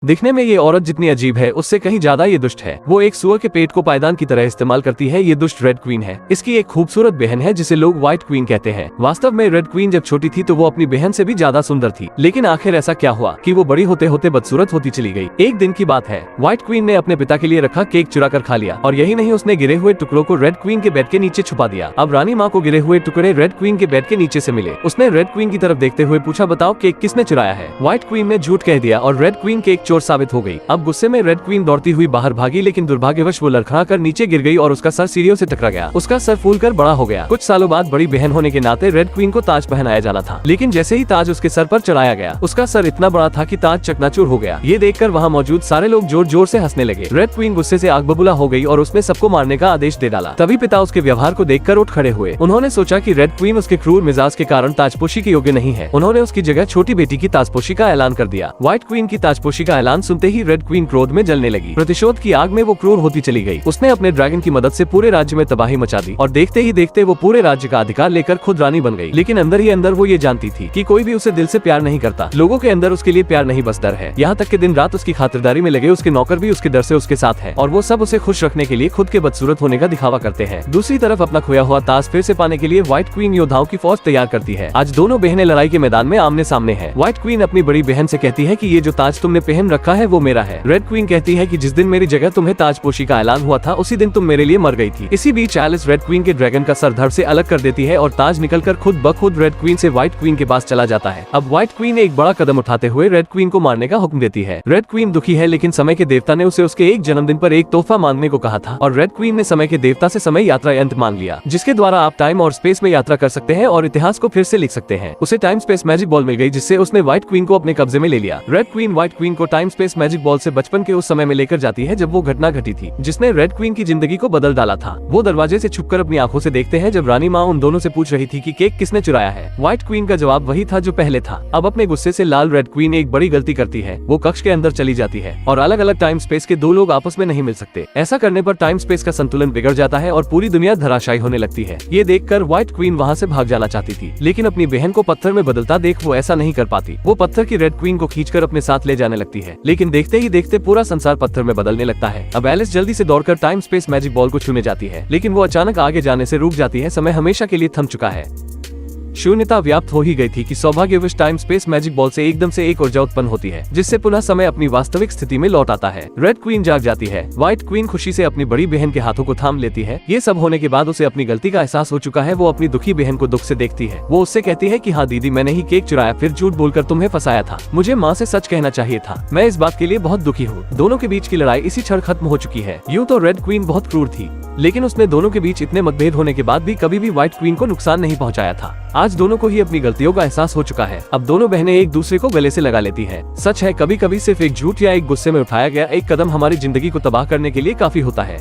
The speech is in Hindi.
दिखने में ये औरत जितनी अजीब है उससे कहीं ज्यादा ये दुष्ट है। वो एक सुअर के पेट को पायदान की तरह इस्तेमाल करती है। ये दुष्ट रेड क्वीन है। इसकी एक खूबसूरत बहन है जिसे लोग व्हाइट क्वीन कहते हैं। वास्तव में रेड क्वीन जब छोटी थी तो वो अपनी बहन से भी ज्यादा सुंदर थी, लेकिन आखिर ऐसा क्या हुआ कि वो बड़ी होते होते बदसूरत होती चली गई। एक दिन की बात है, व्हाइट क्वीन ने अपने पिता के लिए रखा केक चुरा कर खा लिया और यही नहीं, उसने गिरे हुए टुकड़ों को रेड क्वीन के बेड के नीचे छुपा दिया। अब रानी माँ को गिरे हुए टुकड़े रेड क्वीन के बेड के नीचे से मिले। उसने रेड क्वीन की तरफ देखते हुए पूछा, बताओ केक किसने चुराया है। व्हाइट क्वीन ने झूठ कह दिया और रेड क्वीन केक चोर साबित हो गई। अब गुस्से में रेड क्वीन दौड़ती हुई बाहर भागी, लेकिन दुर्भाग्यवश वो लड़खड़ा कर नीचे गिर गई और उसका सर सीढ़ियों से टकरा गया। उसका सर फूलकर बड़ा हो गया। कुछ सालों बाद बड़ी बहन होने के नाते रेड क्वीन को ताज पहनाया जाना था, लेकिन जैसे ही ताज उसके सर पर चढ़ाया गया उसका सर इतना बड़ा था कि ताज चकनाचूर हो गया। ये देखकर वहाँ मौजूद सारे लोग जोर जोर से हंसने लगे। रेड क्वीन गुस्से से आग बबूला हो गई और उसने सबको मारने का आदेश दे डाला। तभी पिता उसके व्यवहार को देखकर उठ खड़े हुए। उन्होंने सोचा कि रेड क्वीन उसके क्रूर मिजाज के कारण ताजपोशी के योग्य नहीं है। उन्होंने उसकी जगह छोटी बेटी की ताजपोशी का ऐलान कर दिया। व्हाइट क्वीन की ताजपोशी का ऐलान सुनते ही रेड क्वीन क्रोध में जलने लगी। प्रतिशोध की आग में वो क्रूर होती चली गई। उसने अपने ड्रैगन की मदद से पूरे राज्य में तबाही मचा दी और देखते ही देखते वो पूरे राज्य का अधिकार लेकर खुद रानी बन गई। लेकिन अंदर ही अंदर वो ये जानती थी कि कोई भी उसे दिल से प्यार नहीं करता। लोगों के अंदर उसके लिए प्यार नहीं बस डर है। यहाँ तक कि दिन रात उसकी खातिरदारी में लगे उसके नौकर भी उसके डर से उसके साथ है और वो सब उसे खुश रखने के लिए खुद के बदसूरत होने का दिखावा करते हैं। दूसरी तरफ अपना खोया हुआ ताज फिर से पाने के लिए व्हाइट क्वीन योद्धाओं की फौज तैयार करती है। आज दोनों बहनें लड़ाई के मैदान में आमने सामने हैं। व्हाइट क्वीन अपनी बड़ी बहन से कहती है कि ये जो ताज तुमने पहन रखा है वो मेरा है। रेड क्वीन कहती है कि जिस दिन मेरी जगह तुम्हें ताजपोशी का ऐलान हुआ था उसी दिन तुम मेरे लिए मर गई थी। इसी बीच एलिस रेड क्वीन के ड्रैगन का सर धड़ से अलग कर देती है और ताज निकलकर खुद ब खुद रेड क्वीन से व्हाइट क्वीन के पास चला जाता है। अब व्हाइट क्वीन एक बड़ा कदम उठाते हुए रेड क्वीन को मारने का हुक्म देती है। रेड क्वीन दुखी है, लेकिन समय के देवता ने उसे उसके एक जन्मदिन पर एक तोहफा मांगने को कहा था और रेड क्वीन ने समय के देवता से समय यात्रा यंत्र मांग लिया, जिसके द्वारा आप टाइम और स्पेस में यात्रा कर सकते हैं और इतिहास को फिर से लिख सकते हैं। उसे टाइम स्पेस मैजिक बॉल मिल गई, जिससे उसने व्हाइट क्वीन को अपने कब्जे में ले लिया। रेड क्वीन व्हाइट क्वीन को टाइम स्पेस मैजिक बॉल से बचपन के उस समय में लेकर जाती है जब वो घटना घटी थी जिसने रेड क्वीन की जिंदगी को बदल डाला था। वो दरवाजे से छुपकर अपनी आंखों से देखते हैं जब रानी माँ उन दोनों से पूछ रही थी कि केक किसने चुराया है। व्हाइट क्वीन का जवाब वही था जो पहले था। अब अपने गुस्से से लाल रेड क्वीन एक बड़ी गलती करती है। वो कक्ष के अंदर चली जाती है और अलग अलग टाइम स्पेस के दो लोग आपस में नहीं मिल सकते। ऐसा करने पर टाइम स्पेस का संतुलन बिगड़ जाता है और पूरी दुनिया धराशायी होने लगती है। ये देखकर व्हाइट क्वीन वहाँ से भाग जाना चाहती थी, लेकिन अपनी बहन को पत्थर में बदलता देख वो ऐसा नहीं कर पाती। वो पत्थर की रेड क्वीन को खींचकर अपने साथ ले जाने लगती है, लेकिन देखते ही देखते पूरा संसार पत्थर में बदलने लगता है। अब एलिस जल्दी से दौड़कर टाइम स्पेस मैजिक बॉल को छूने जाती है, लेकिन वो अचानक आगे जाने से रुक जाती है। समय हमेशा के लिए थम चुका है। शून्यता व्याप्त हो ही गई थी कि सौभाग्यवश टाइम स्पेस मैजिक बॉल से एकदम से एक ऊर्जा उत्पन्न होती है, जिससे पुनः समय अपनी वास्तविक स्थिति में लौट आता है। रेड क्वीन जाग जाती है। व्हाइट क्वीन खुशी से अपनी बड़ी बहन के हाथों को थाम लेती है। ये सब होने के बाद उसे अपनी गलती का एहसास हो चुका है। वो अपनी दुखी बहन को दुख से देखती है। वो उससे कहती है कि हाँ दीदी, मैंने ही केक चुराया, फिर झूठ बोलकर तुम्हें फंसाया था। मुझे माँ से सच कहना चाहिए था। मैं इस बात के लिए बहुत दुखी हूँ। दोनों के बीच की लड़ाई इसी क्षण खत्म हो चुकी है। यूँ तो रेड क्वीन बहुत क्रूर थी, लेकिन उसने दोनों के बीच इतने मतभेद होने के बाद भी कभी भी व्हाइट क्वीन को नुकसान नहीं पहुंचाया था। आज दोनों को ही अपनी गलतियों का एहसास हो चुका है। अब दोनों बहनें एक दूसरे को गले से लगा लेती हैं। सच है, कभी कभी सिर्फ एक झूठ या एक गुस्से में उठाया गया एक कदम हमारी जिंदगी को तबाह करने के लिए काफी होता है।